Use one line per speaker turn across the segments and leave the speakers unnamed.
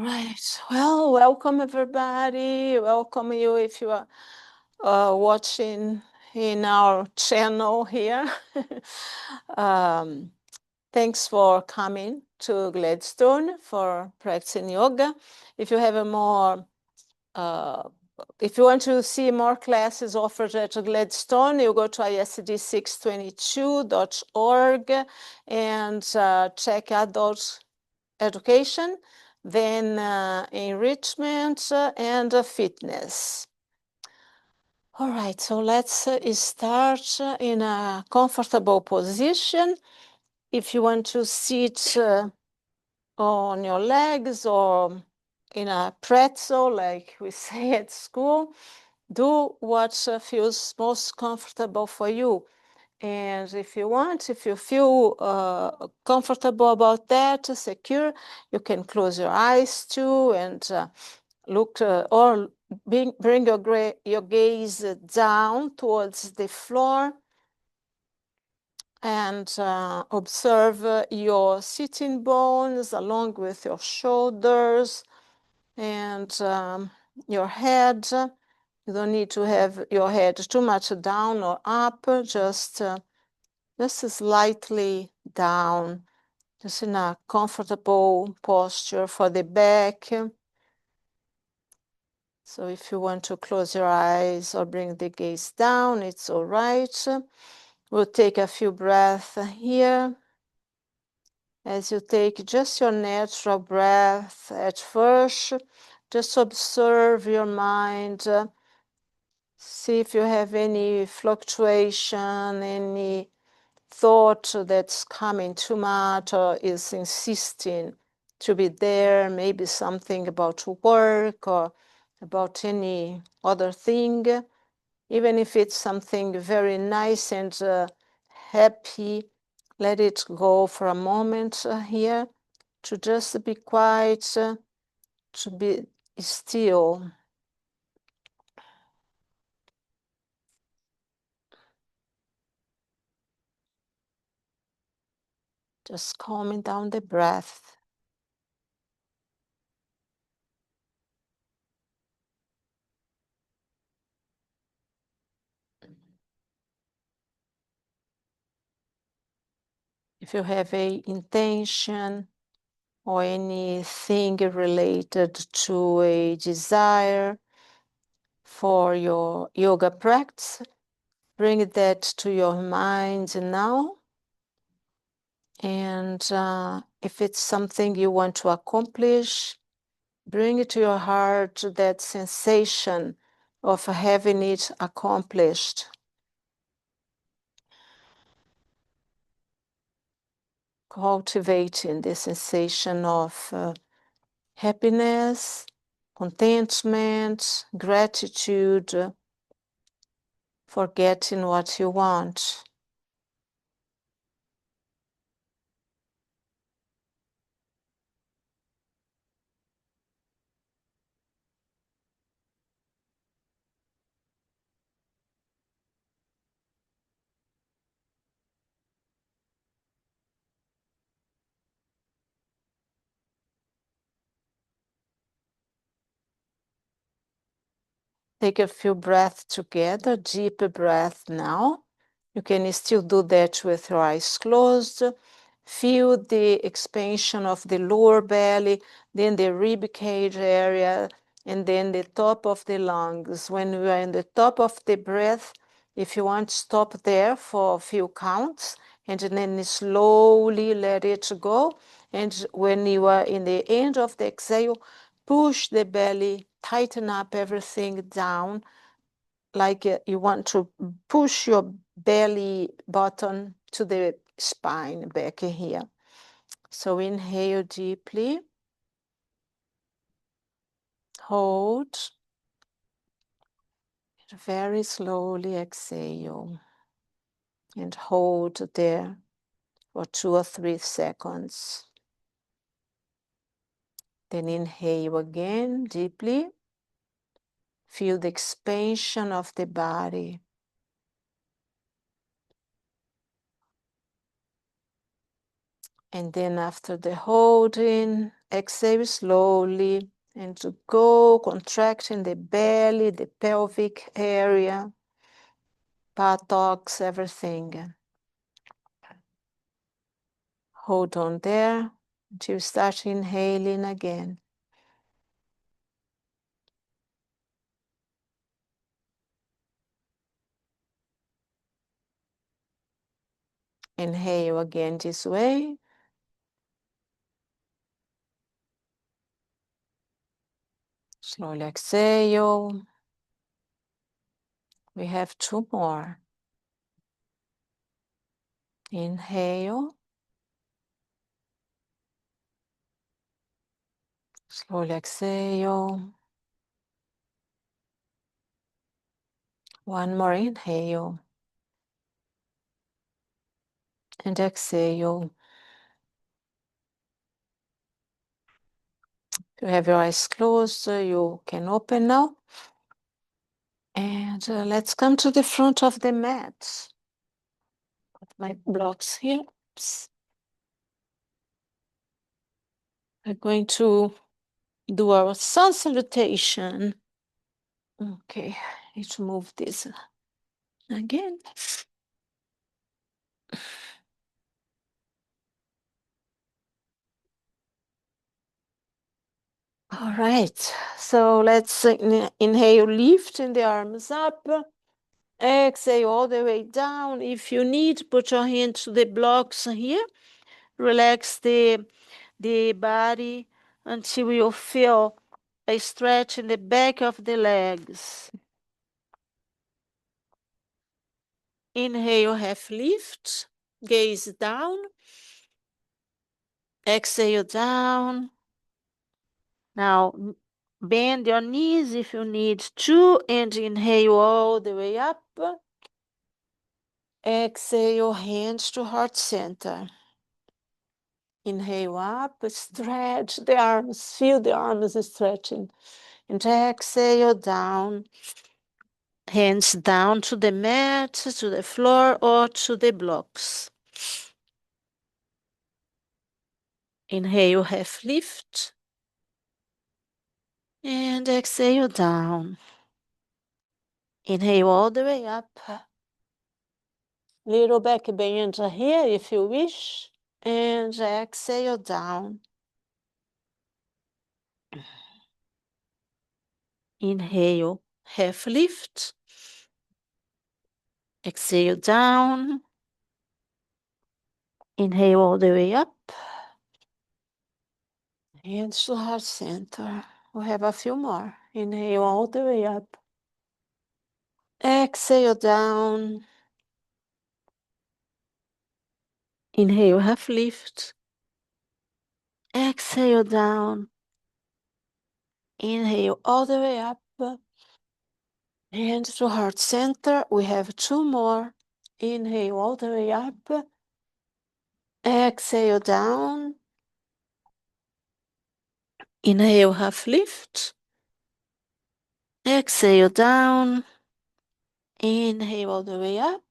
right. Well, welcome everybody. Welcome you if you are watching in our channel here. Thanks for coming to Gladstone for practicing yoga. If you have a more, if you want to see more classes offered at Gladstone, you go to isd622.org and check adult education, then enrichment and fitness. All right, so let's start in a comfortable position. If you want to sit on your legs or in a pretzel, like we say at school, do what feels most comfortable for you. And if you want, if you feel comfortable about that, secure, you can close your eyes too and look or bring your gaze down towards the floor and observe your sitting bones along with your shoulders and your head. You don't need to have your head too much down or up, just slightly down, just in a comfortable posture for the back. So if you want to close your eyes or bring the gaze down, it's all right. We'll take a few breaths here. As you take just your natural breath at first, just observe your mind. See if you have any fluctuation, any thought that's coming too much or is insisting to be there, maybe something about work or about any other thing, even if it's something very nice and happy, let it go for a moment here, to just be quiet, to be still. Just calming down the breath. If you have a intention or anything related to a desire for your yoga practice, bring that to your mind now. And if it's something you want to accomplish, bring it to your heart, that sensation of having it accomplished. Cultivating the sensation of happiness, contentment, gratitude, for getting what you want. Take a few breaths together, deep breath now. You can still do that with your eyes closed. Feel the expansion of the lower belly, then the rib cage area, and then the top of the lungs. When we are in the top of the breath, if you want, stop there for a few counts, and then slowly let it go. And when you are in the end of the exhale, push the belly, tighten up everything down, like you want to push your belly button to the spine back here. So inhale deeply, hold, and very slowly exhale, and hold there for 2 or 3 seconds. Then inhale again deeply. Feel the expansion of the body. And then after the holding, Exhale slowly and to go contracting the belly, the pelvic area, buttocks, everything. Hold on there until you start inhaling again. Inhale again this way. Slowly exhale. We have 2 more. Inhale. Slowly exhale. 1 more inhale. And exhale. If you have your eyes closed, you can open now. And let's come to the front of the mat. Put my blocks here. Oops. We're going to do our sun salutation. Okay, need to move this again. All right, so let's inhale, lifting the arms up. Exhale all the way down. If you need, put your hand to the blocks here. Relax the body until you feel a stretch in the back of the legs. Inhale, half lift, gaze down. Exhale down. Now bend your knees if you need to, and inhale all the way up. Exhale, hands to heart center. Inhale up, stretch the arms, feel the arms stretching. And exhale down, hands down to the mat, to the floor, or to the blocks. Inhale, half lift. And exhale down. Inhale all the way up. Little back bend here if you wish. And exhale down. Inhale, half lift. Exhale down. Inhale all the way up. Hands to heart center. We have a few more. Inhale all the way up. Exhale down. Inhale, half lift. Exhale down. Inhale all the way up. Hands to heart center. We have 2 more. Inhale all the way up. Exhale down. Inhale, half lift. Exhale down. Inhale all the way up.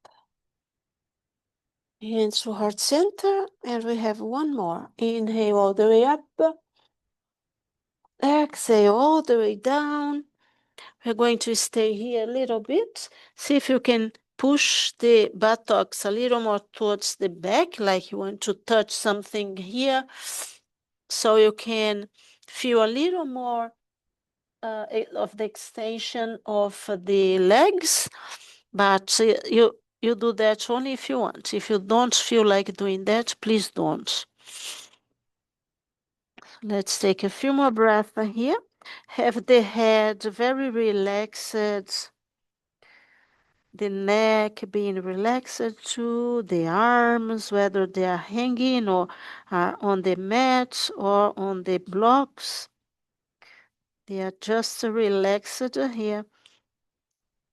Hands to heart center. And we have 1 more. Inhale all the way up. Exhale all the way down. We're going to stay here a little bit. See if you can push the buttocks a little more towards the back, like you want to touch something here. So you can feel a little more of the extension of the legs. But you do that only if you want. If you don't feel like doing that, please don't. Let's take a few more breaths here. Have the head very relaxed, the neck being relaxed too, the arms, whether they are hanging or are on the mat or on the blocks. They are just relaxed here.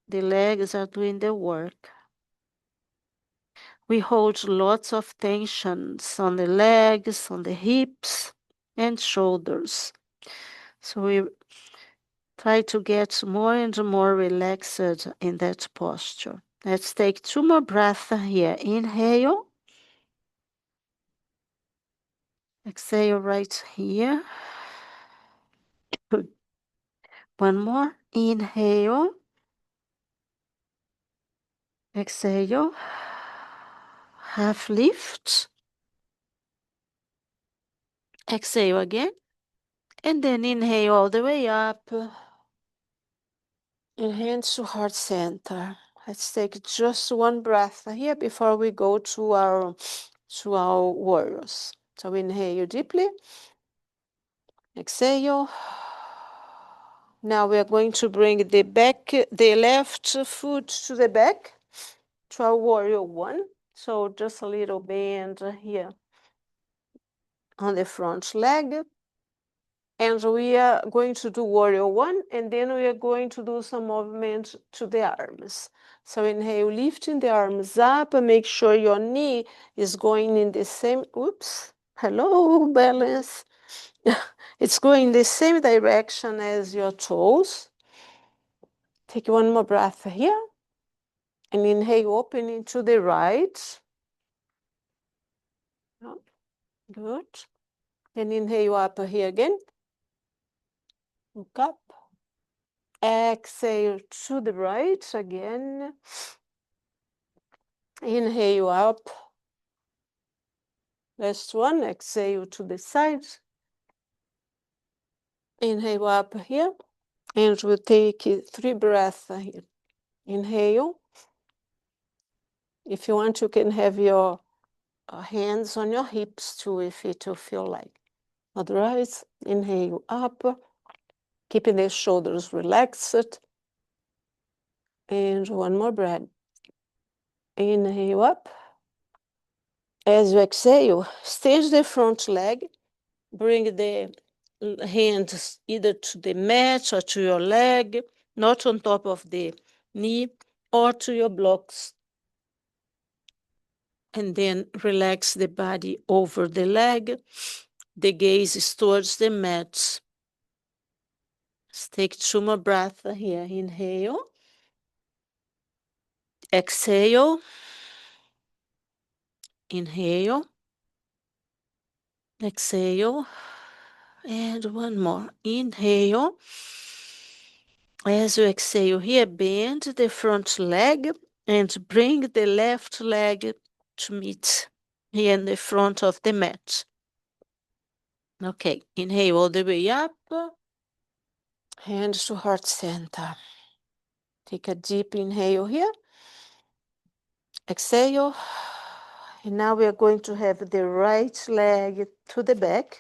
The legs are doing the work. We hold lots of tensions on the legs, on the hips and shoulders. So we try to get more and more relaxed in that posture. Let's take 2 more breaths here. Inhale. Exhale right here. One more. Inhale. Exhale. Half lift. Exhale again. And then inhale all the way up. And hands to heart center. Let's take just one breath here before we go to our warriors. So inhale deeply. Exhale. Now we are going to bring the left foot to the back to our warrior one. So just a little bend here on the front leg. And we are going to do warrior one, and then we are going to do some movement to the arms. So inhale, lifting the arms up, and make sure your knee is going in the same, hello, balance. It's going the same direction as your toes. Take one more breath here. And inhale, opening to the right. Good. And inhale up here again. Look up. Exhale to the right again. Inhale up. Last one. Exhale to the side. Inhale up here. And we'll take 3 breaths here. Inhale. If you want, you can have your hands on your hips too, if it will feel like. Otherwise, inhale up, keeping the shoulders relaxed. And one more breath. Inhale up. As you exhale, stage the front leg. Bring the hands either to the mat or to your leg, not on top of the knee, or to your blocks. And then relax the body over the leg. The gaze is towards the mat. Let's take 2 more breaths here. Inhale. Exhale. Inhale. Exhale. And one more. Inhale. As you exhale here, bend the front leg and bring the left leg to meet here in the front of the mat. Okay, inhale all the way up. Hands to heart center. Take a deep inhale here. Exhale. And now we are going to have the right leg to the back.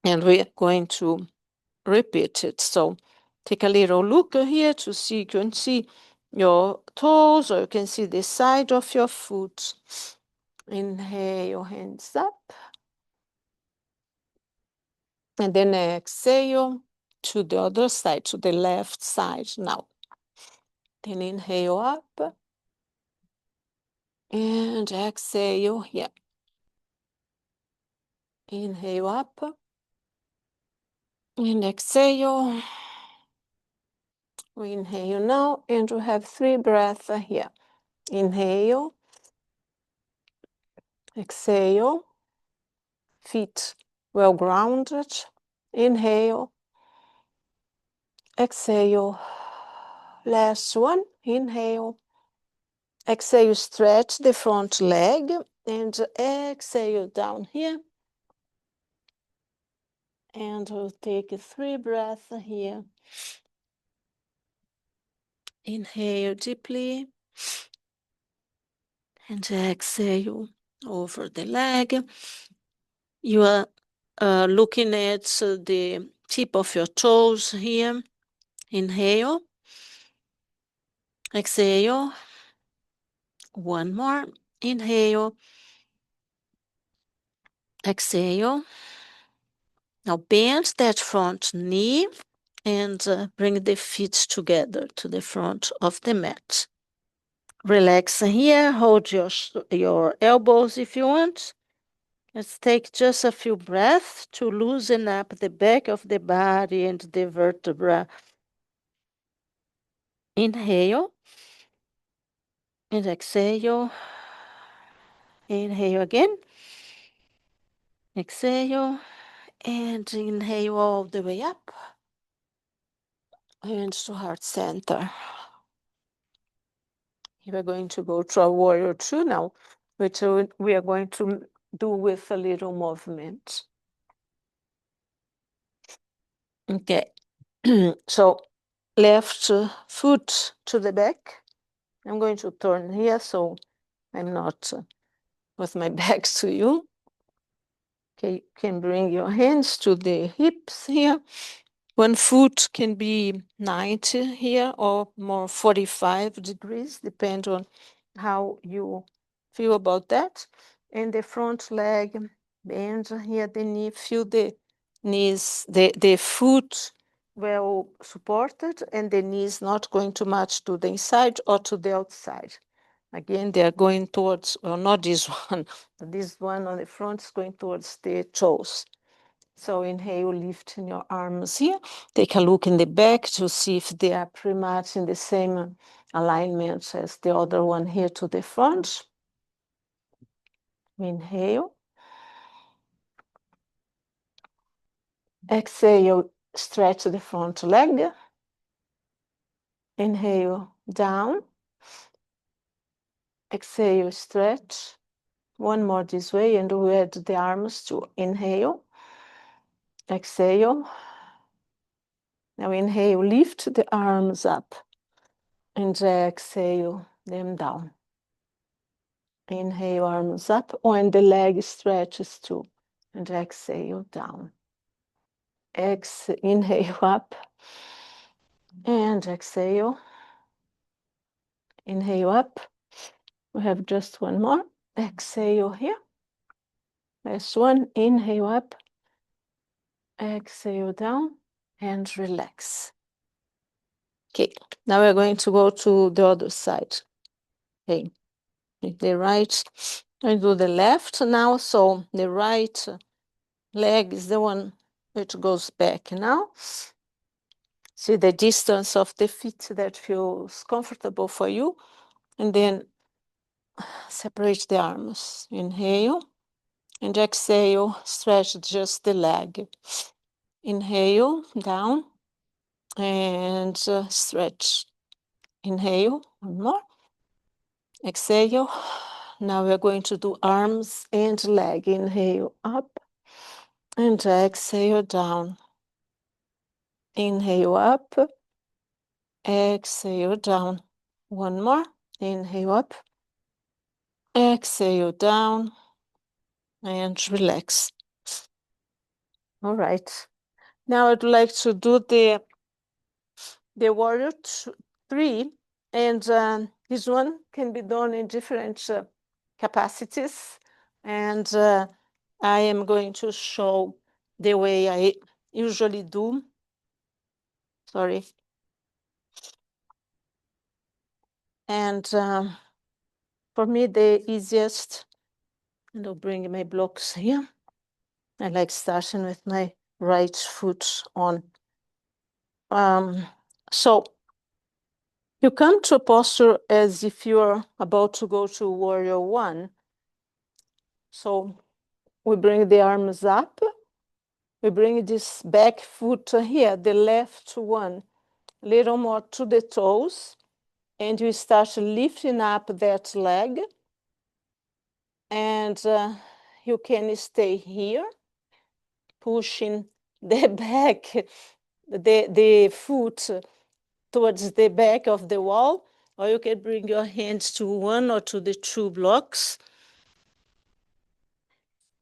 And we are going to repeat it. So take a little look here to see, you can see your toes or you can see the side of your foot. Inhale, hands up. And then exhale to the other side, to the left side now. Then inhale up. And exhale here. Inhale up. And exhale. We inhale now, and we have 3 breaths here. Inhale. Exhale. Feet well grounded. Inhale. Exhale. Last one. Inhale. Exhale, stretch the front leg and exhale down here. And we'll take 3 breaths here. Inhale deeply and exhale over the leg. You are looking at the tip of your toes here. Inhale. Exhale. One more. Inhale. Exhale. Now bend that front knee and bring the feet together to the front of the mat. Relax here. Hold your elbows if you want. Let's take just a few breaths to loosen up the back of the body and the vertebra. Inhale and exhale. Inhale again. Exhale and inhale all the way up. Hands to heart center. We're going to go to a warrior two now, which we are going to do with a little movement. Okay, so left foot to the back. I'm going to turn here so I'm not with my back to you. Okay, you can bring your hands to the hips here. One foot can be 90 here or more 45 degrees, depend on how you feel about that. And the front leg, bend here the knee, feel the knees, the foot well supported, and the knees not going too much to the inside or to the outside. Again, they are going towards, well, not this one, but this one on the front is going towards the toes. So inhale, lifting your arms here. Take a look in the back to see if they are pretty much in the same alignment as the other one here to the front. Inhale. Exhale, stretch the front leg. Inhale, down. Exhale, stretch. One more this way, and we add the arms to inhale. Exhale. Now inhale, lift the arms up. And exhale them down. Inhale, arms up, and the leg stretches too. And exhale, down. Inhale up, and exhale. Inhale up. We have just one more. Exhale here. Last one. Inhale up. Exhale down, and relax. Okay, now we're going to go to the other side. Okay, the right, I do the left now. So the right leg is the one which goes back now. See the distance of the feet that feels comfortable for you. And then separate the arms. Inhale and exhale, stretch just the leg. Inhale, down, and stretch. Inhale, one more. Exhale. Now we're going to do arms and leg. Inhale, up, and exhale, down. Inhale, up, exhale, down. One more. Inhale, up, exhale, down, and relax. All right. Now I'd like to do the warrior three, and this one can be done in different capacities. And I am going to show the way I usually do. Sorry. And for me, the easiest, and I'll bring my blocks here. I like starting with my right foot on. So you come to a posture as if you're about to go to warrior one. So we bring the arms up. We bring this back foot here, the left one, a little more to the toes. And you start lifting up that leg. And you can stay here, pushing the back, the foot towards the back of the wall, or you can bring your hands to one or to the two blocks,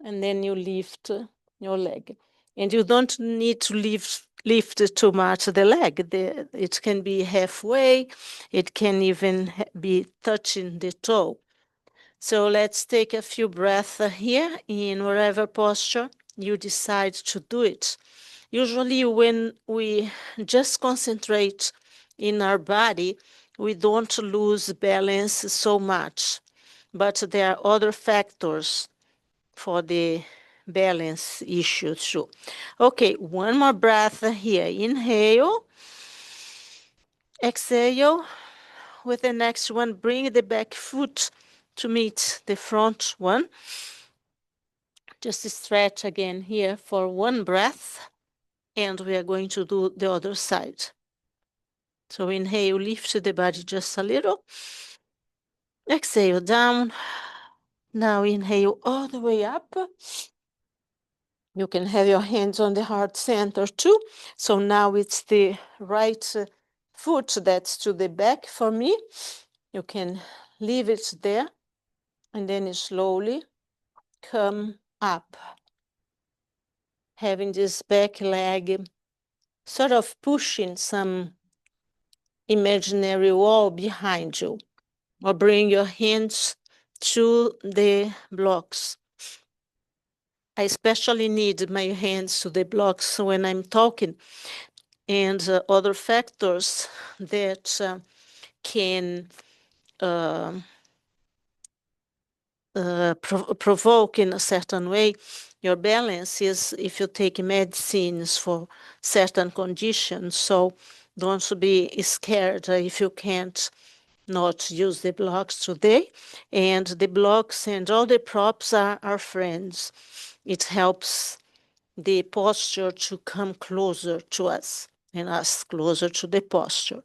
and then you lift your leg. And you don't need to lift too much the leg. It can be halfway. It can even be touching the toe. So let's take a few breaths here in whatever posture you decide to do it. Usually when we just concentrate in our body, we don't lose balance so much. But there are other factors for the balance issue too. Okay, one more breath here. Inhale. Exhale. With the next one, bring the back foot to meet the front one. Just stretch again here for one breath, and we are going to do the other side. So inhale, lift the body just a little. Exhale down. Now inhale all the way up. You can have your hands on the heart center too. So now it's the right foot that's to the back for me. You can leave it there, and then you slowly come up, having this back leg sort of pushing some imaginary wall behind you, or bring your hands to the blocks. I especially need my hands to the blocks when I'm talking, and other factors that can provoke in a certain way your balance is if you take medicines for certain conditions. So don't be scared if you can't not use the blocks today. And the blocks and all the props are our friends. It helps the posture to come closer to us and us closer to the posture.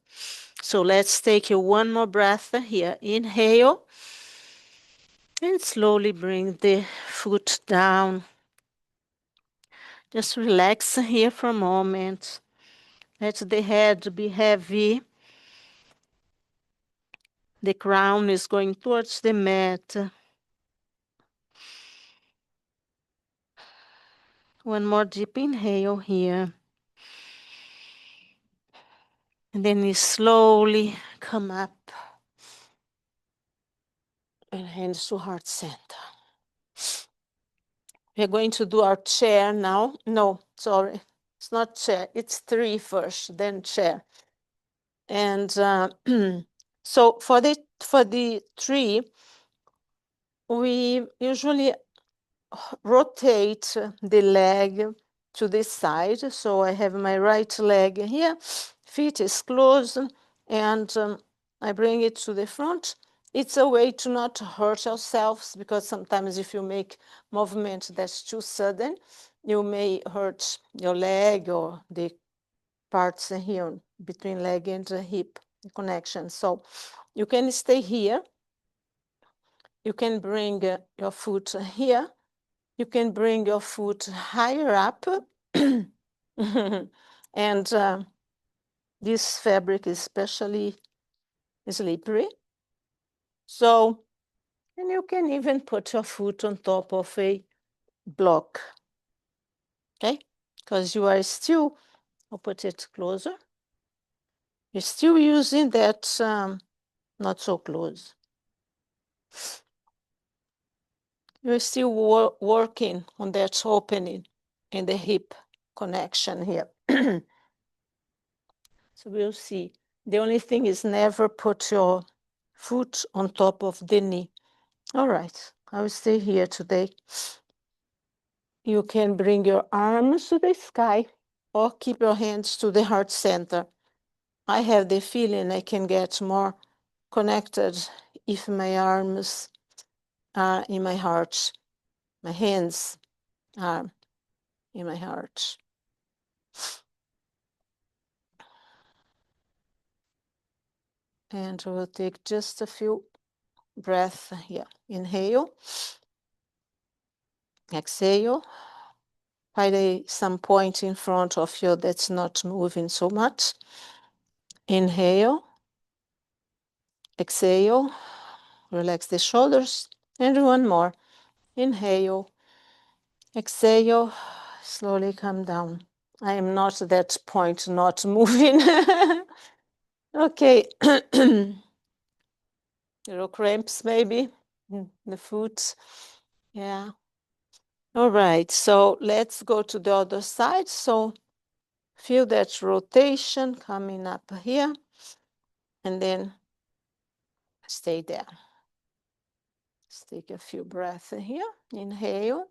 So let's take one more breath here. Inhale. And slowly bring the foot down. Just relax here for a moment. Let the head be heavy. The crown is going towards the mat. One more deep inhale here. And then you slowly come up. And hands to heart center. We're going to do our chair now. No, sorry. It's not chair. It's 3 first, then chair. And so for the 3, we usually rotate the leg to this side. So I have my right leg here, feet is closed, and I bring it to the front. It's a way to not hurt ourselves, because sometimes if you make movement that's too sudden, you may hurt your leg or the parts here between leg and hip connection. So you can stay here. You can bring your foot here. You can bring your foot higher up. And this fabric is especially slippery. So, and you can even put your foot on top of a block. Okay? Because you are still, I'll put it closer. You're still using that not so close. You're still working on that opening in the hip connection here. So we'll see. The only thing is never put your foot on top of the knee. All right, I will stay here today. You can bring your arms to the sky or keep your hands to the heart center. I have the feeling I can get more connected if my arms are in my heart, my hands are in my heart. And we'll take just a few breaths here. Inhale, exhale. Find some point in front of you that's not moving so much. Inhale, exhale, relax the shoulders, and one more. Inhale, exhale, slowly come down. I am not at that point, not moving. Okay. Little cramps maybe in the foot. Yeah. All right, so let's go to the other side. So feel that rotation coming up here, and then stay there. Let's take a few breaths here. Inhale,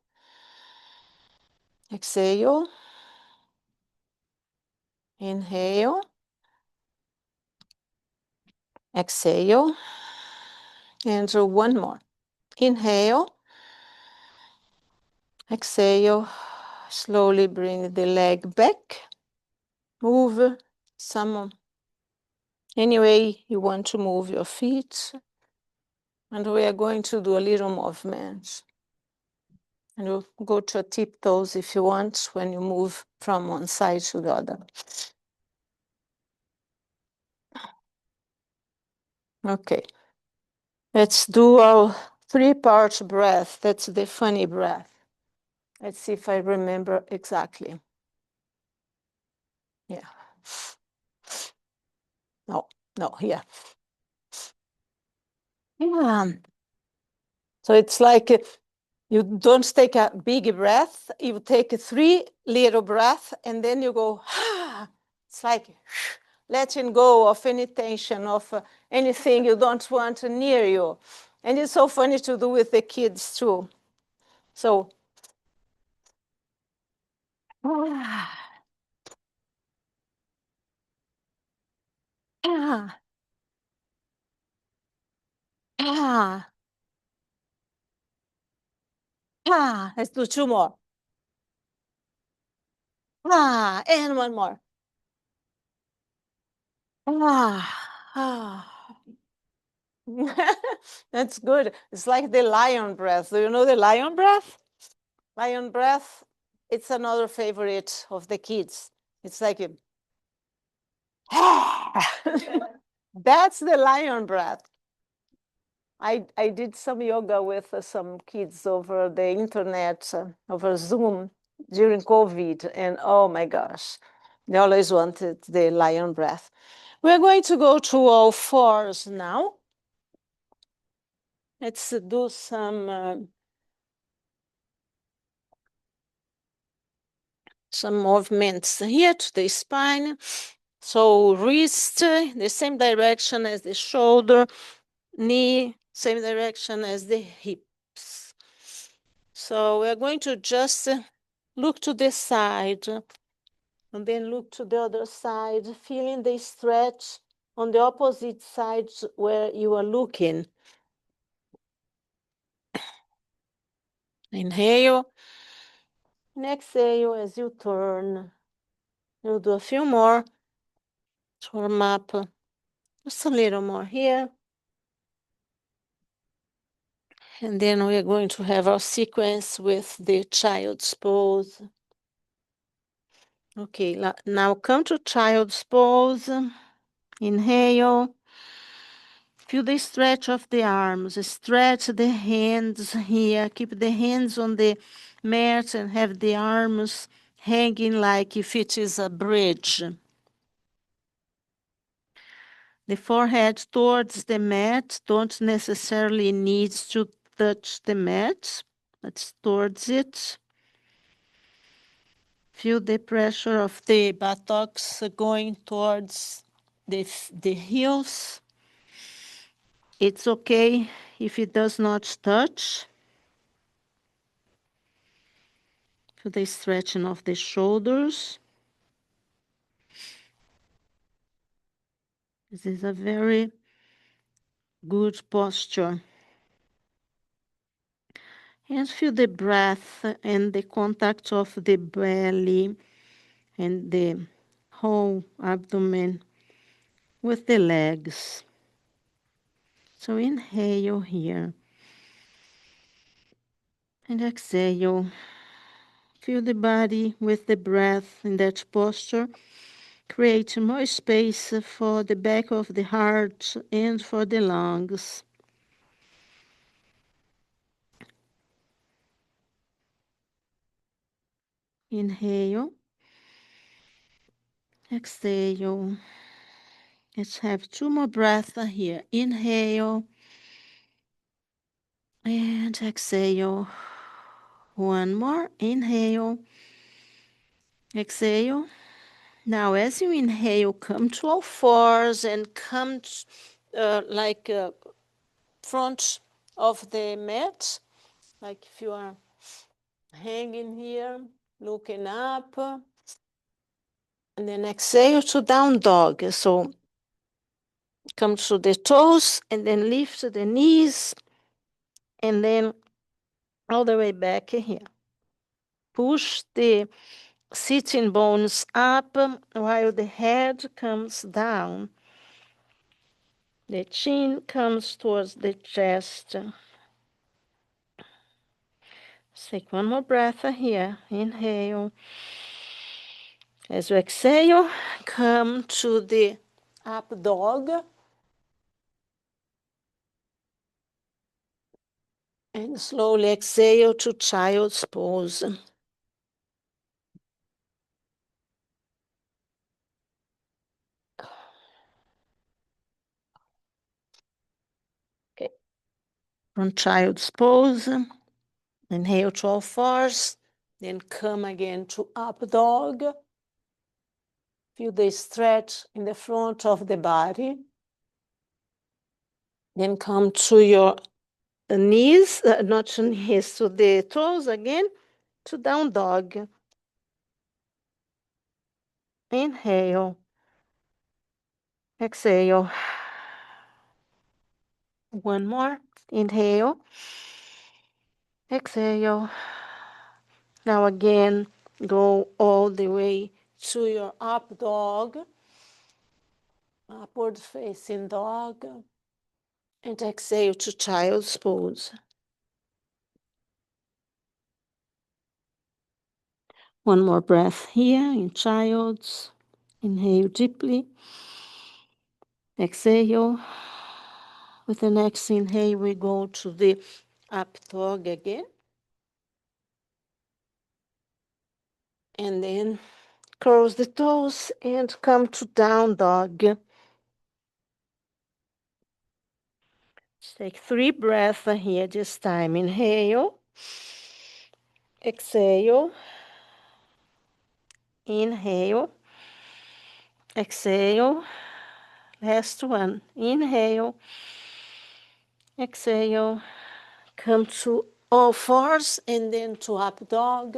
exhale, inhale, exhale, and one more. Inhale, Exhale. Slowly bring the leg back. Move some any way you want to move your feet. And we are going to do a little movement. And you'll go to tiptoes if you want when you move from one side to the other. Okay. Let's do our 3-part breath. That's the funny breath. Let's see if I remember exactly. Yeah. No, here. Yeah. So it's like you don't take a big breath, you take 3 little breaths, and then you go, ah. It's like letting go of any tension, of anything you don't want near you. And it's so funny to do with the kids too. So, ah, ah, ah, ah. Let's do 2 more. Ah, and 1 more. Ah, ah. That's good. It's like the lion breath. Do you know the lion breath? Lion breath, it's another favorite of the kids. It's like a, that's the lion breath. I did some yoga with some kids over the internet, over Zoom during COVID, and oh my gosh, they always wanted the lion breath. We're going to go to all fours now. Let's do some movements here to the spine. So wrist, the same direction as the shoulder, knee, same direction as the hips. So we're going to just look to the side and then look to the other side, feeling the stretch on the opposite side where you are looking. Inhale and exhale as you turn. You'll do a few more to warm up. Just a little more here. And then we are going to have our sequence with the child's pose. Okay, now come to child's pose. Inhale. Feel the stretch of the arms. Stretch the hands here. Keep the hands on the mat and have the arms hanging like if it is a bridge. The forehead towards the mat. Don't necessarily need to touch the mat. That's towards it. Feel the pressure of the buttocks going towards the heels. It's okay if it does not touch. Feel the stretching of the shoulders. This is a very good posture. And feel the breath and the contact of the belly and the whole abdomen with the legs. So inhale here. And exhale. Feel the body with the breath in that posture. Create more space for the back of the heart and for the lungs. Inhale. Exhale. Let's have 2 more breaths here. Inhale. And exhale. 1 more. Inhale. Exhale. Now, as you inhale, come to all fours and come like front of the mat, like if you are hanging here, looking up, and then exhale to down dog. So come to the toes and then lift the knees and then all the way back here. Push the sitting bones up while the head comes down. The chin comes towards the chest. Let's take one more breath here. Inhale. As you exhale, come to the up dog. And slowly exhale to child's pose. Okay. From child's pose, inhale to all fours, then come again to up dog. Feel the stretch in the front of the body. Then come to your knees, not to knees, to the toes again, to down dog. Inhale. Exhale. One more. Inhale. Exhale. Now again, go all the way to your up dog, upward facing dog, and exhale to child's pose. One more breath here in child's. Inhale deeply. Exhale. With the next inhale, we go to the up dog again. And then cross the toes and come to down dog. Take 3 breaths here this time. Inhale. Exhale. Inhale. Exhale. Last one. Inhale. Exhale. Come to all fours and then to up dog.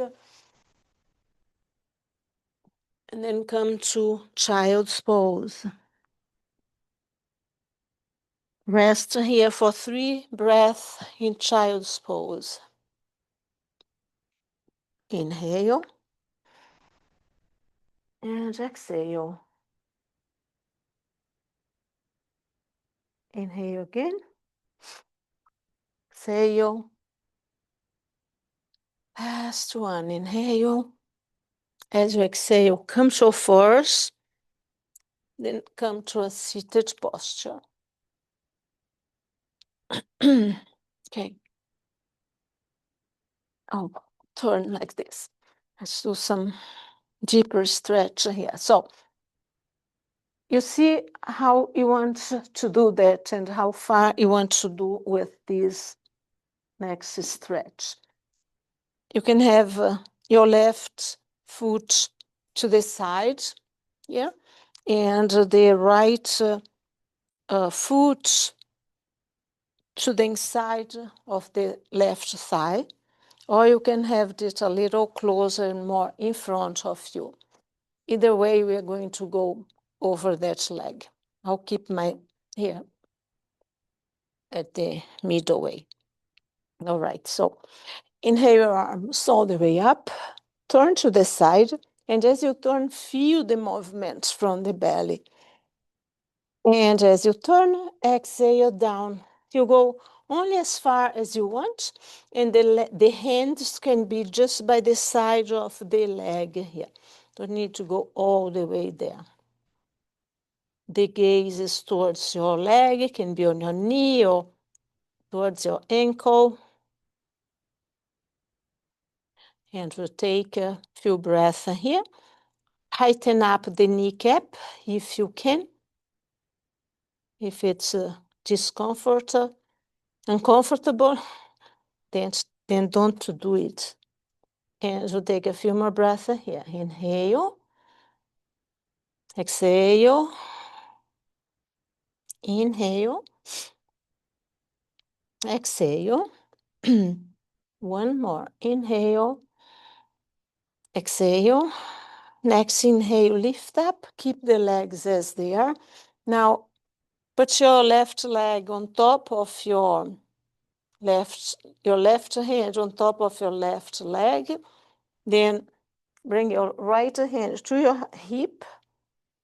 And then come to child's pose. Rest here for 3 breaths in child's pose. Inhale. And exhale. Inhale again. Exhale. Last one. Inhale. As you exhale, come to fours. Then come to a seated posture. Okay. Oh, turn like this. Let's do some deeper stretch here. So you see how you want to do that and how far you want to do with this next stretch. You can have your left foot to the side, yeah, and the right foot to the inside of the left thigh, or you can have it a little closer and more in front of you. Either way, we are going to go over that leg. I'll keep my here at the middle way. All right, so inhale your arms all the way up, turn to the side, and as you turn, feel the movement from the belly. And as you turn, exhale down. You go only as far as you want, and the hands can be just by the side of the leg here. Don't need to go all the way there. The gaze is towards your leg, it can be on your knee or towards your ankle. And we'll take a few breaths here. Tighten up the kneecap if you can. If it's uncomfortable, then don't do it. And we'll take a few more breaths here. Inhale. Exhale. Inhale. Exhale. One more. Inhale. Exhale. Next inhale, lift up. Keep the legs as they are. Now, put your left leg on top of your left hand on top of your left leg. Then bring your right hand to your hip.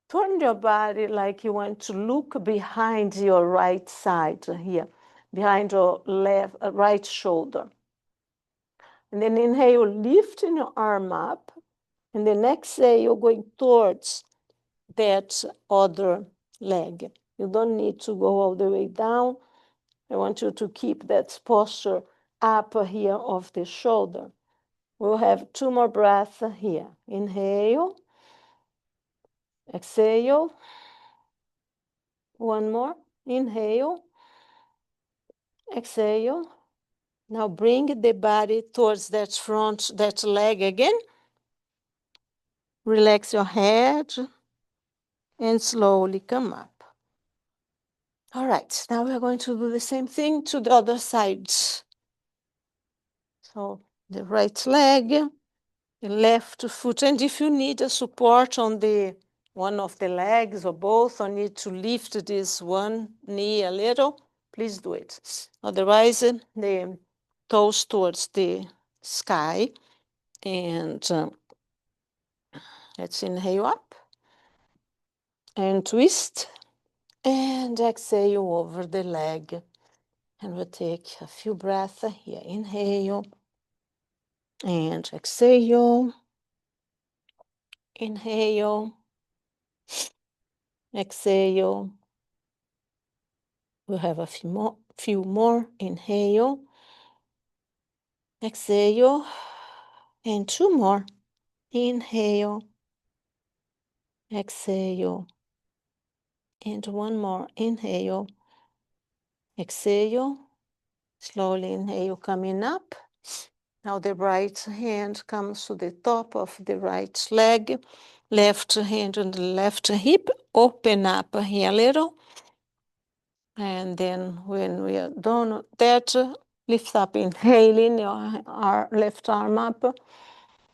Turn your body like you want to look behind your right side here, behind your right shoulder. And then inhale, lifting your arm up. And then exhale, you're going towards that other leg. You don't need to go all the way down. I want you to keep that posture up here of the shoulder. We'll have 2 more breaths here. Inhale. Exhale. 1 more. Inhale. Exhale. Now bring the body towards that leg again. Relax your head and slowly come up. All right, now we're going to do the same thing to the other side. So the right leg, the left foot, and if you need a support on one of the legs or both, or need to lift this one knee a little, please do it. Otherwise, the toes towards the sky. And let's inhale up and twist and exhale over the leg. And we'll take a few breaths here. Inhale and exhale. Inhale. Exhale. We'll have a few more. Inhale. Exhale. And 2 more. Inhale. Exhale. And 1 more. Inhale. Exhale. Slowly inhale, coming up. Now the right hand comes to the top of the right leg. Left hand on the left hip. Open up here a little. And then when we are done with that, lift up, inhaling your left arm up.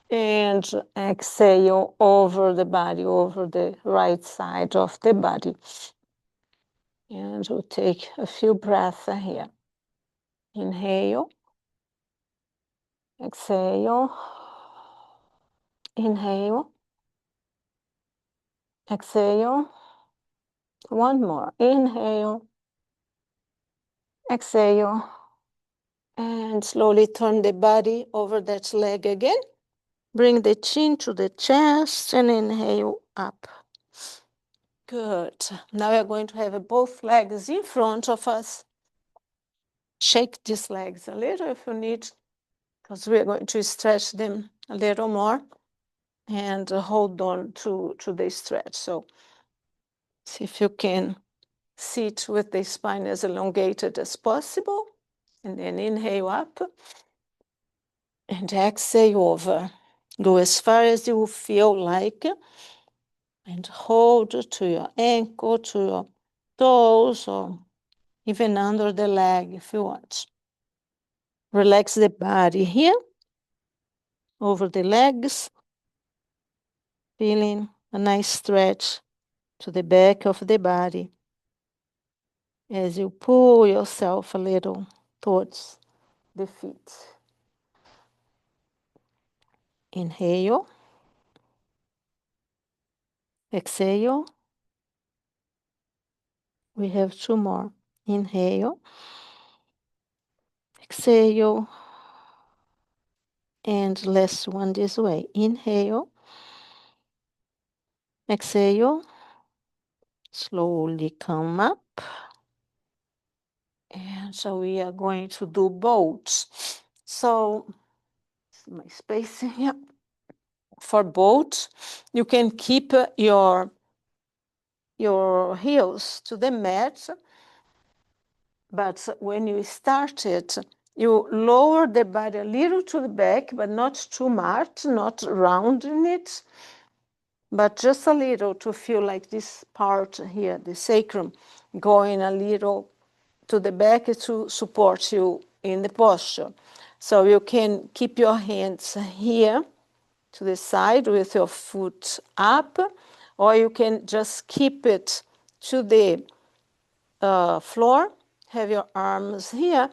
And exhale over the body, over the right side of the body. And we'll take a few breaths here. Inhale. Exhale. Inhale. Exhale. 1 more. Inhale. Exhale. And slowly turn the body over that leg again. Bring the chin to the chest and inhale up. Good. Now we're going to have both legs in front of us. Shake these legs a little if you need, because we're going to stretch them a little more. And hold on to the stretch. So see if you can sit with the spine as elongated as possible. And then inhale up. And exhale over. Go as far as you feel like. And hold to your ankle, to your toes, or even under the leg if you want. Relax the body here, over the legs, feeling a nice stretch to the back of the body as you pull yourself a little towards the feet. Inhale. Exhale. We have 2 more. Inhale. Exhale. And last one this way. Inhale. Exhale. Slowly come up. And so we are going to do both. So my spacing here. For both, you can keep your heels to the mat. But when you start it, you lower the body a little to the back, but not too much, not rounding it, but just a little to feel like this part here, the sacrum, going a little to the back to support you in the posture. So you can keep your hands here to the side with your foot up, or you can just keep it to the floor. Have your arms here,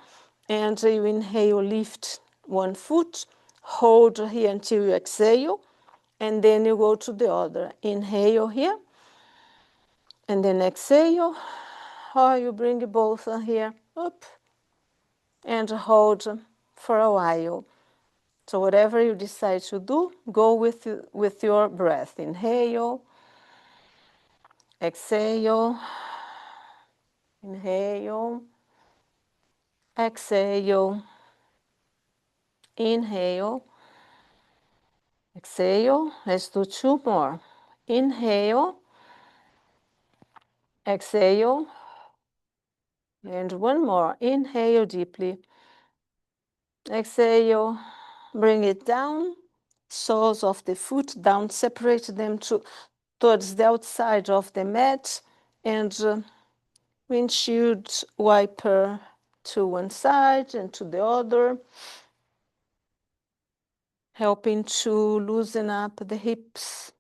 and you inhale, lift 1 foot, hold here until you exhale, and then you go to the other. Inhale here, and then exhale, or you bring both here up and hold for a while. So whatever you decide to do, go with your breath. Inhale, exhale, inhale, exhale, inhale, exhale. Let's do two more. Inhale, exhale, and one more. Inhale deeply, exhale, bring it down, soles of the foot down, separate them towards the outside of the mat, and windshield wiper to one side and to the other, helping to loosen up the hips.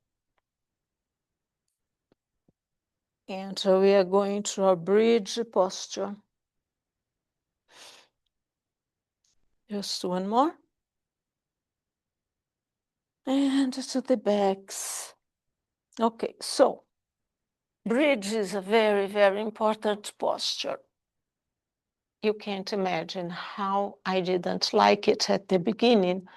And we are going to our bridge posture. Just one more. And to the backs. Okay, so bridge is a very, very important posture. You can't imagine how I didn't like it at the beginning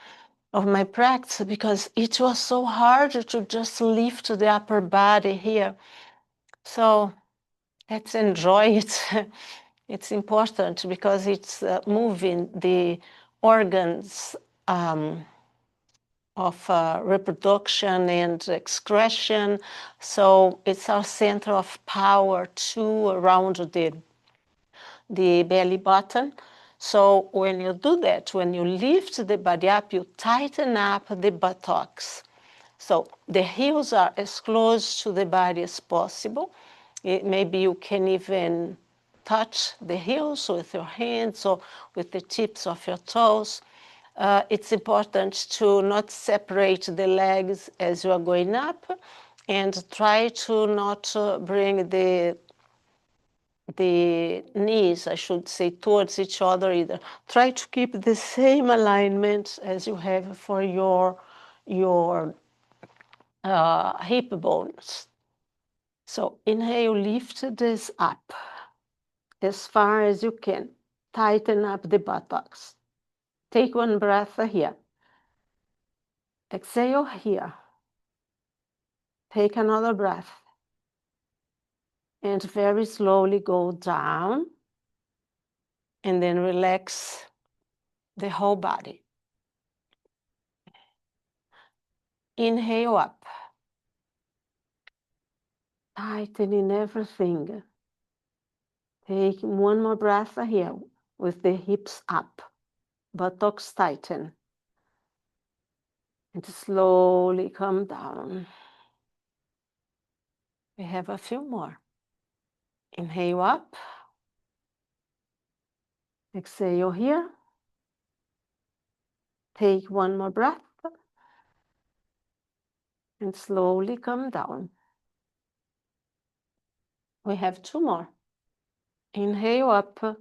of my practice, because it was so hard to just lift the upper body here. So let's enjoy it. It's important because it's moving the organs of reproduction and excretion. So it's our center of power too, around the belly button. So when you do that, when you lift the body up, you tighten up the buttocks. So the heels are as close to the body as possible. Maybe you can even touch the heels with your hands or with the tips of your toes. It's important to not separate the legs as you are going up, and try to not bring the knees, I should say, towards each other either. Try to keep the same alignment as you have for your hip bones. So inhale, lift this up as far as you can. Tighten up the buttocks. Take one breath here. Exhale here. Take another breath. And very slowly go down. And then relax the whole body. Inhale up. Tightening everything. Take one more breath here with the hips up. Buttocks tighten. And slowly come down. We have a few more. Inhale up. Exhale here. Take one more breath. And slowly come down. We have two more. Inhale up.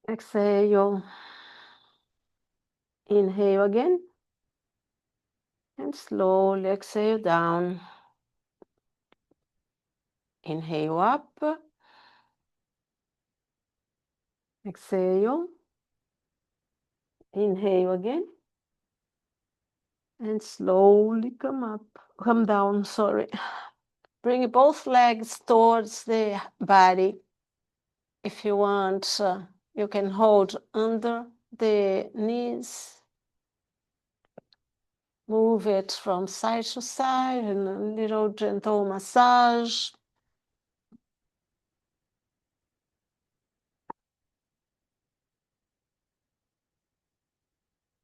Exhale. Inhale again. And slowly exhale down. Inhale up. Exhale. Inhale again. And slowly come down, sorry. Bring both legs towards the body. If you want, you can hold under the knees. Move it from side to side and a little gentle massage.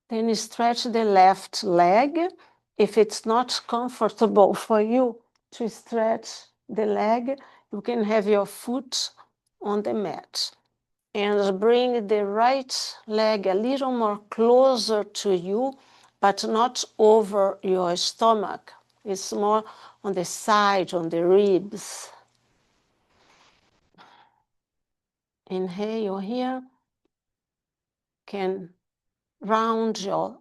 Then you stretch the left leg. If it's not comfortable for you to stretch the leg, you can have your foot on the mat. And bring the right leg a little more closer to you, but not over your stomach. It's more on the side, on the ribs. Inhale here. can round your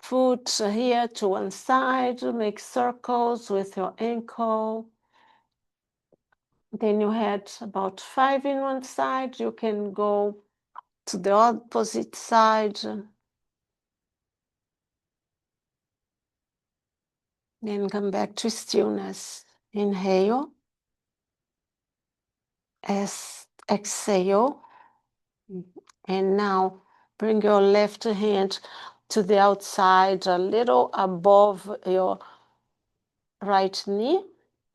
foot here to one side, make circles with your ankle. Then you had about 5 in one side. You can go to the opposite side. Then come back to stillness. Inhale. Exhale. And now bring your left hand to the outside, a little above your right knee.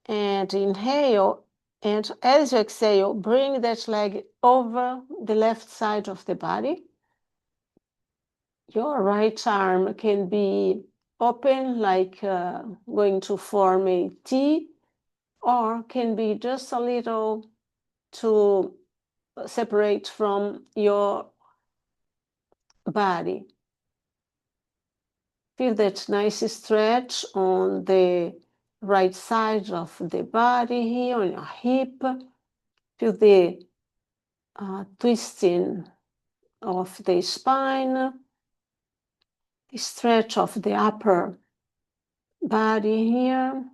And inhale. And as you exhale, bring that leg over the left side of the body. Your right arm can be open, like going to form a T, or can be just a little to separate from your body. Feel that nice stretch on the right side of the body here, on your hip. Feel the twisting of the spine, the stretch of the upper body here.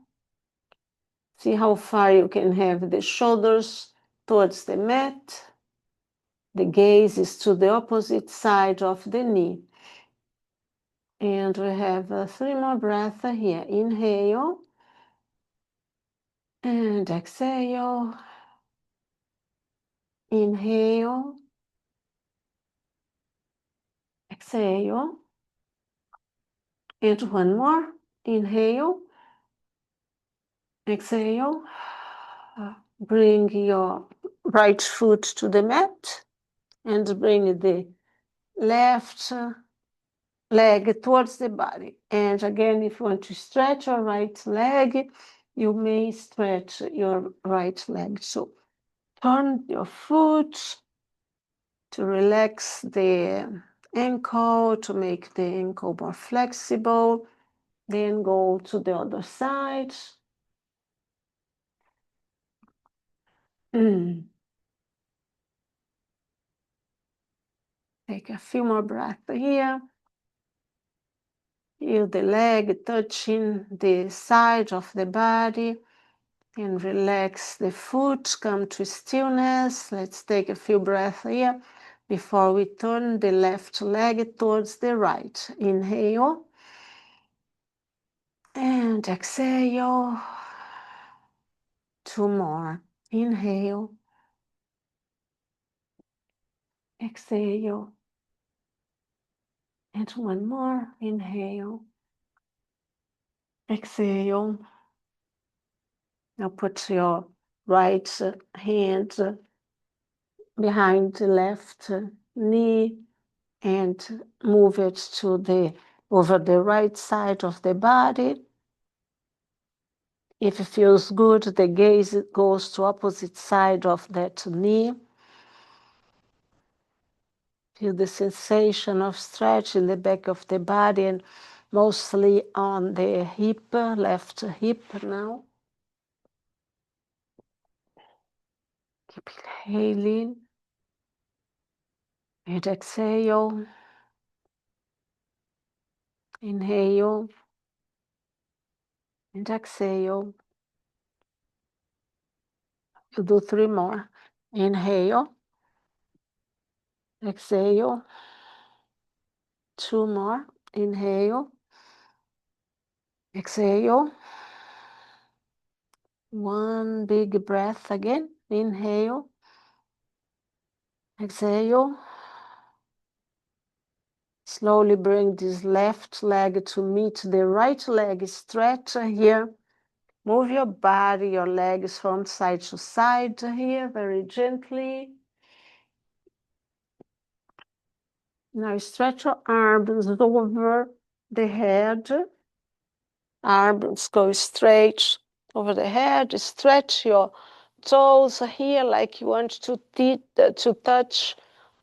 See how far you can have the shoulders towards the mat. The gaze is to the opposite side of the knee. And we have 3 more breaths here. Inhale and exhale. Inhale. Exhale. And one more. Inhale. Exhale. Bring your right foot to the mat and bring the left leg towards the body. And again, if you want to stretch your right leg, you may stretch your right leg. So turn your foot to relax the ankle, to make the ankle more flexible. Then go to the other side. Take a few more breaths here. Feel the leg touching the side of the body. And relax the foot, come to stillness. Let's take a few breaths here before we turn the left leg towards the right. Inhale and exhale. 2 more. Inhale. Exhale. And 1 more. Inhale. Exhale. Now put your right hand behind the left knee and move it to over the right side of the body. If it feels good, the gaze goes to opposite side of that knee. Feel the sensation of stretch in the back of the body and mostly on the hip, left hip now. Keep inhaling and exhale. Inhale and exhale. You do 3 more. Inhale. Exhale. 2 more. Inhale. Exhale. 1 big breath again. Inhale. Exhale. Slowly bring this left leg to meet the right leg. Stretch here. Move your body, your legs from side to side here, very gently. Now stretch your arms over the head. Arms go straight over the head. Stretch your toes here like you want to touch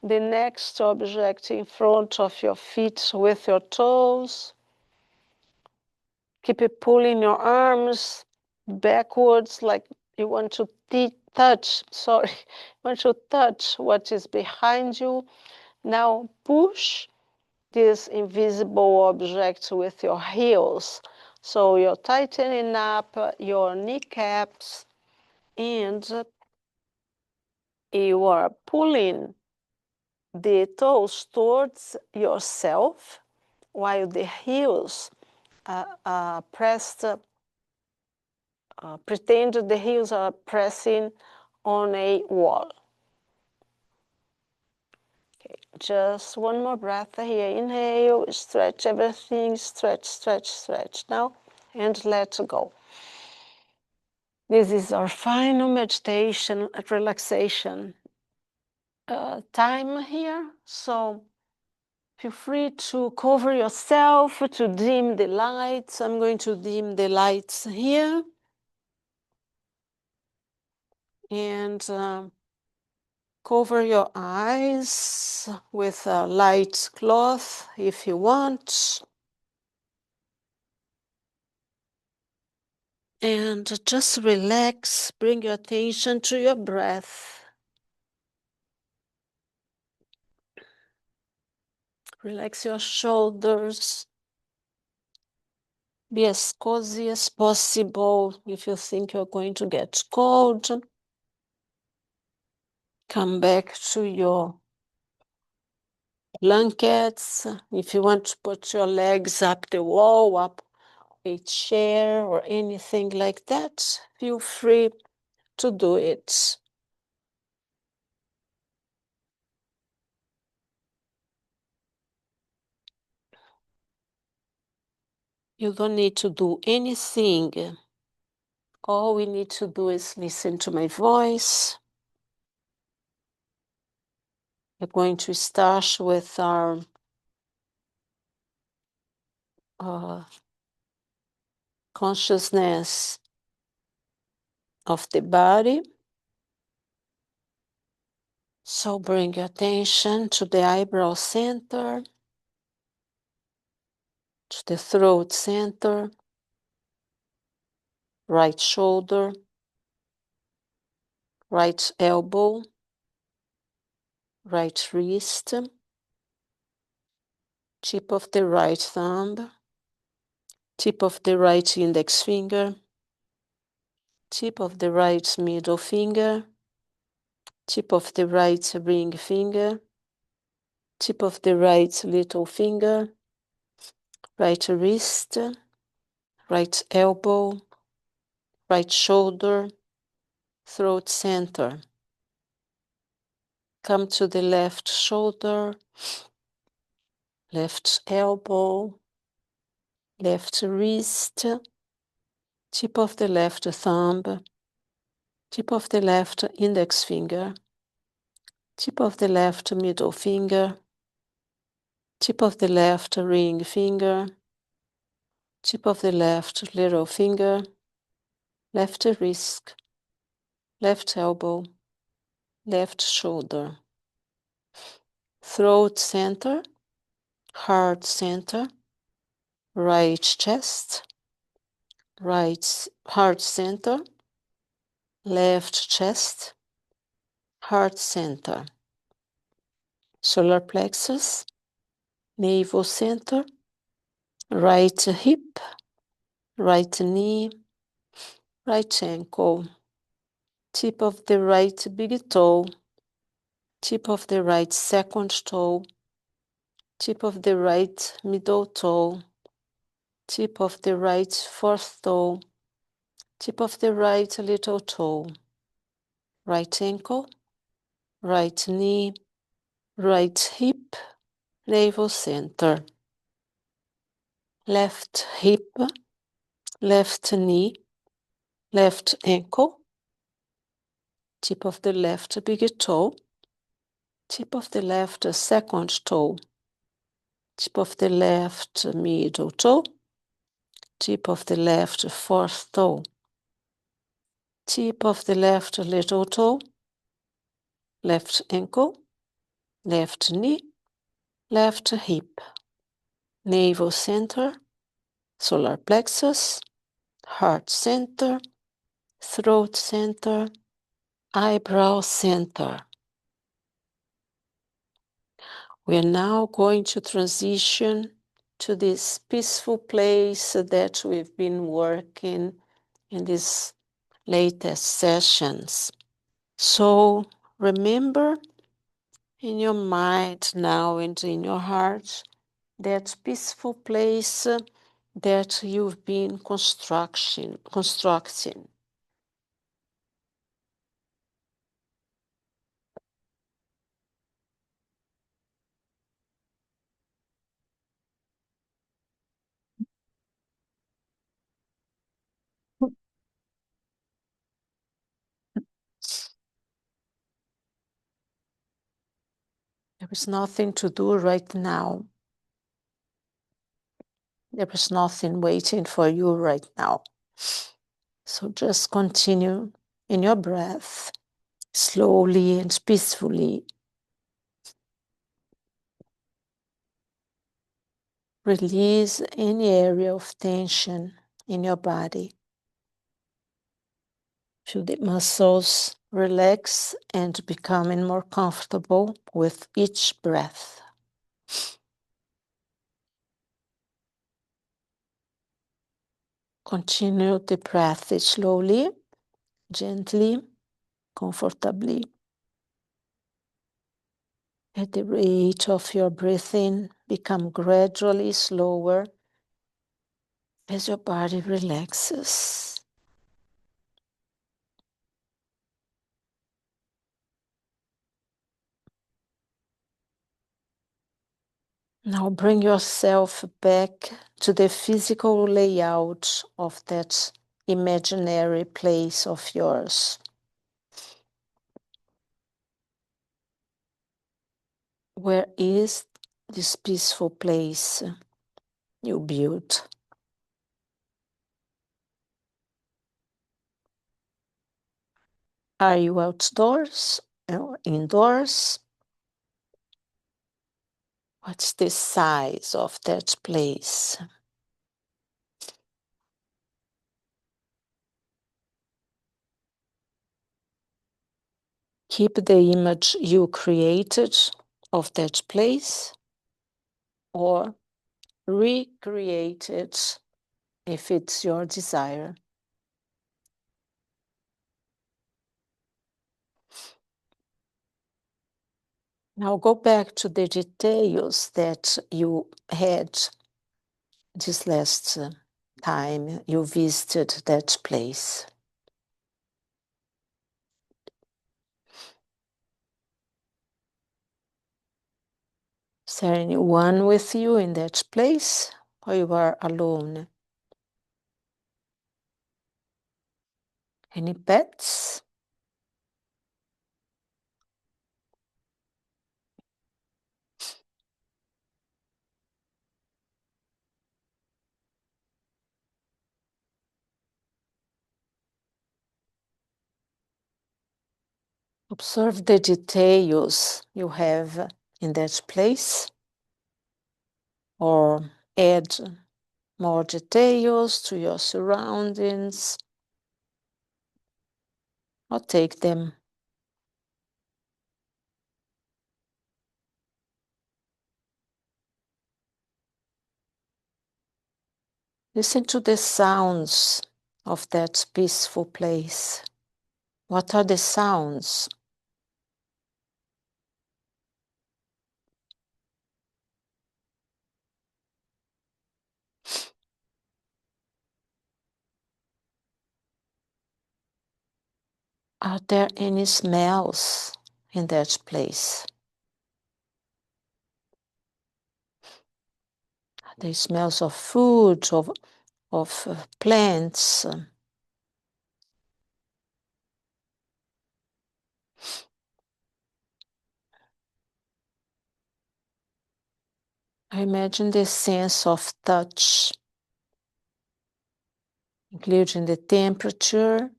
the next object in front of your feet with your toes. Keep it pulling your arms backwards like you want to touch what is behind you. Now push this invisible object with your heels. So you're tightening up your kneecaps and you are pulling the toes towards yourself while the heels pressed, pretend the heels are pressing on a wall. Okay, just one more breath here. Inhale, stretch everything, stretch, stretch, stretch. Now, and let go. This is our final meditation, relaxation time here. So feel free to cover yourself, to dim the lights. I'm going to dim the lights here. And cover your eyes with a light cloth if you want. And just relax, bring your attention to your breath. Relax your shoulders. Be as cozy as possible. If you think you're going to get cold, come back to your blankets. If you want to put your legs up the wall, up a chair or anything like that, feel free to do it. You don't need to do anything. All we need to do is listen to my voice. We're going to start with our consciousness of the body. So bring your attention to the eyebrow center, to the throat center, right shoulder, right elbow, right wrist, tip of the right thumb, tip of the right index finger, tip of the right middle finger, tip of the right ring finger, tip of the right little finger, right wrist, right elbow, right shoulder, throat center. Come to the left shoulder, left elbow, left wrist, tip of the left thumb, tip of the left index finger, tip of the left middle finger, tip of the left ring finger, tip of the left little finger, left wrist, left elbow, left shoulder, throat center, heart center, right chest, right heart center, left chest, heart center, solar plexus, navel center, right hip, right knee, right ankle, tip of the right big toe, tip of the right second toe, tip of the right middle toe, tip of the right fourth toe, tip of the right little toe, right ankle, right knee, right hip, navel center, left hip, left knee, left ankle, tip of the left big toe, tip of the left second toe, tip of the left middle toe, tip of the left fourth toe, tip of the left little toe, left ankle, left knee, left hip, navel center, solar plexus, heart center, throat center, eyebrow center. We're now going to transition to this peaceful place that we've been working in these latest sessions. So remember in your mind now and in your heart that peaceful place that you've been constructing. There is nothing to do right now. There is nothing waiting for you right now. So just continue in your breath, slowly and peacefully. Release any area of tension in your body. Feel the muscles relax and becoming more comfortable with each breath. Continue the breath slowly, gently, comfortably. At the rate of your breathing, become gradually slower as your body relaxes. Now bring yourself back to the physical layout of that imaginary place of yours. Where is this peaceful place you built? Are you outdoors or indoors? What's the size of that place? Keep the image you created of that place or recreate it if it's your desire. Now go back to the details that you had this last time you visited that place. Is there anyone with you in that place, or you are alone? Any pets? Observe the details you have in that place, or add more details to your surroundings, or take them. Listen to the sounds of that peaceful place. What are the sounds? Are there any smells in that place? Are there smells of food, of plants? I imagine the sense of touch, including the temperature,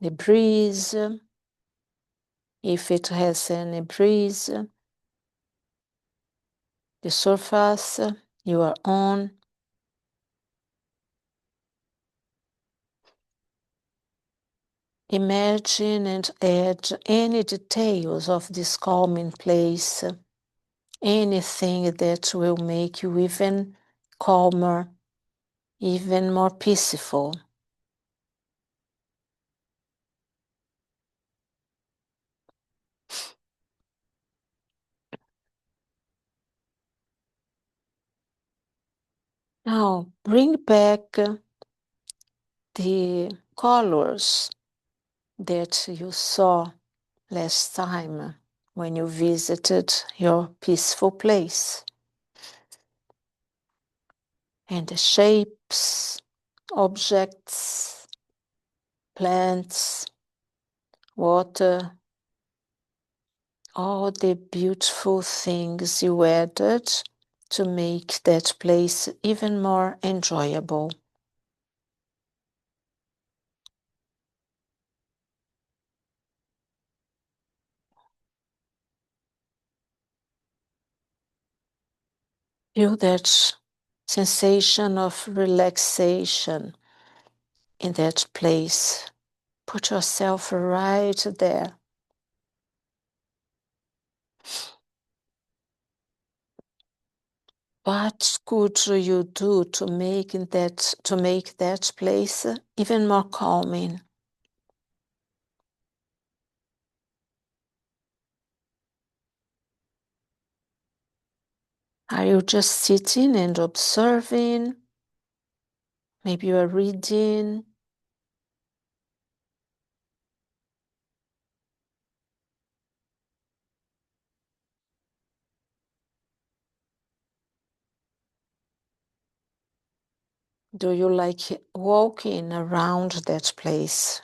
the breeze, if it has any breeze, the surface you are on. Imagine and add any details of this calming place anything that will make you even calmer, even more peaceful. Now, bring back the colors that you saw last time when you visited your peaceful place. And the shapes, objects, plants, water, all the beautiful things you added to make that place even more enjoyable. Feel that sensation of relaxation in that place. Put yourself right there. What could you do to make that place even more calming? Are you just sitting and observing? Maybe you are reading. Do you like walking around that place,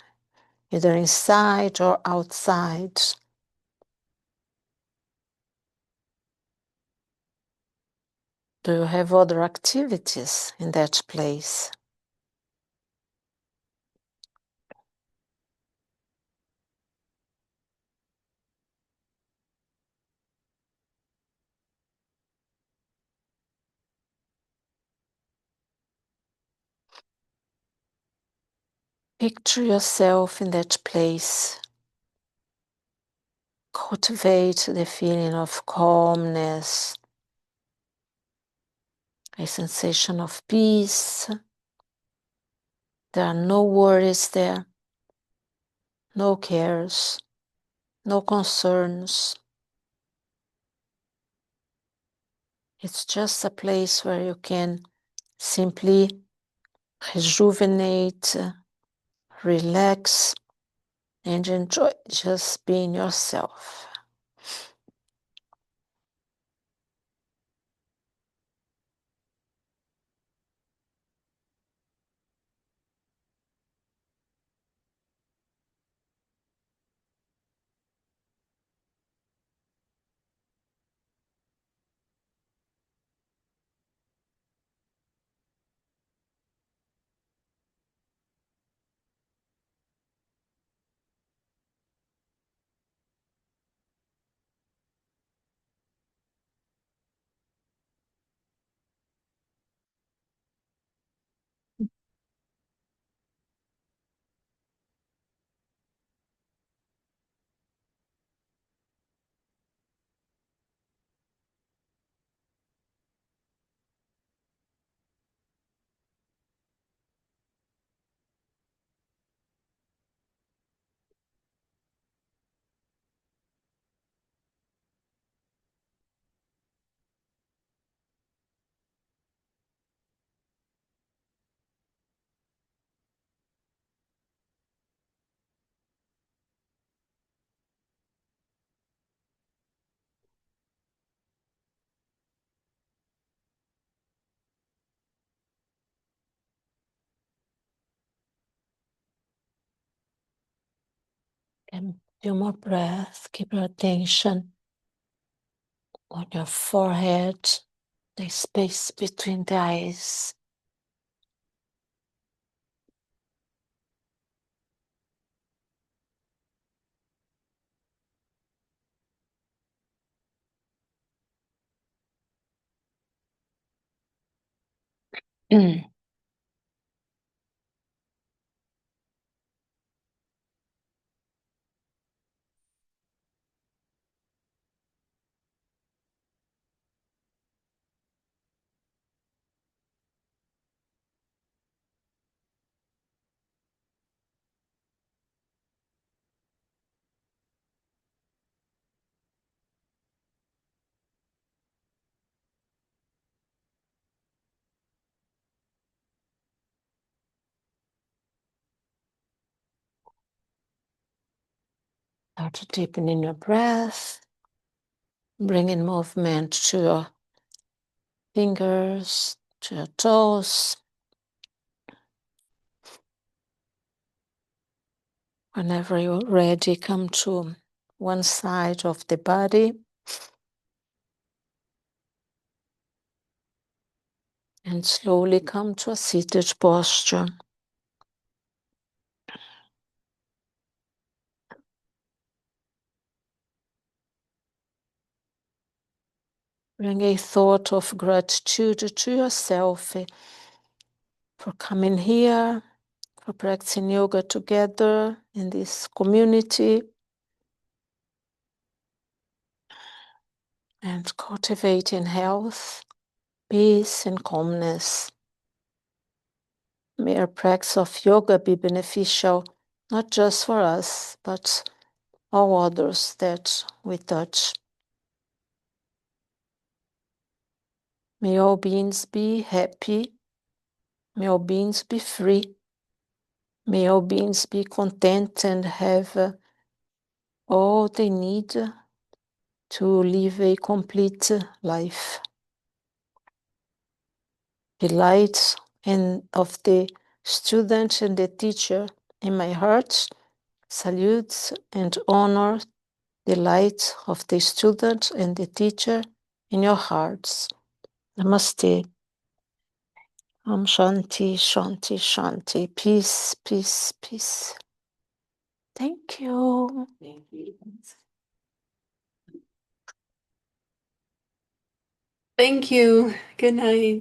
either inside or outside? Do you have other activities in that place? Picture yourself in that place. Cultivate the feeling of calmness, a sensation of peace. There are no worries there, no cares, no concerns. It's just a place where you can simply rejuvenate, relax, and enjoy just being yourself. And few more breaths. Keep your attention on your forehead, the space between the eyes. Start deepening your breath, bringing movement to your fingers, to your toes. Whenever you're ready, come to one side of the body and slowly come to a seated posture. Bring a thought of gratitude to yourself for coming here, for practicing yoga together in this community, and cultivating health, peace, and calmness. May our practice of yoga be beneficial not just for us, but all others that we touch. May all beings be happy. May all beings be free. May all beings be content and have all they need to live a complete life. The light of the student and the teacher in my heart salutes and honor the light of the student and the teacher in your hearts. Namaste. Shanti, Shanti, Shanti. Peace, peace, peace. Thank you.
Thank you. Thank you. Good night.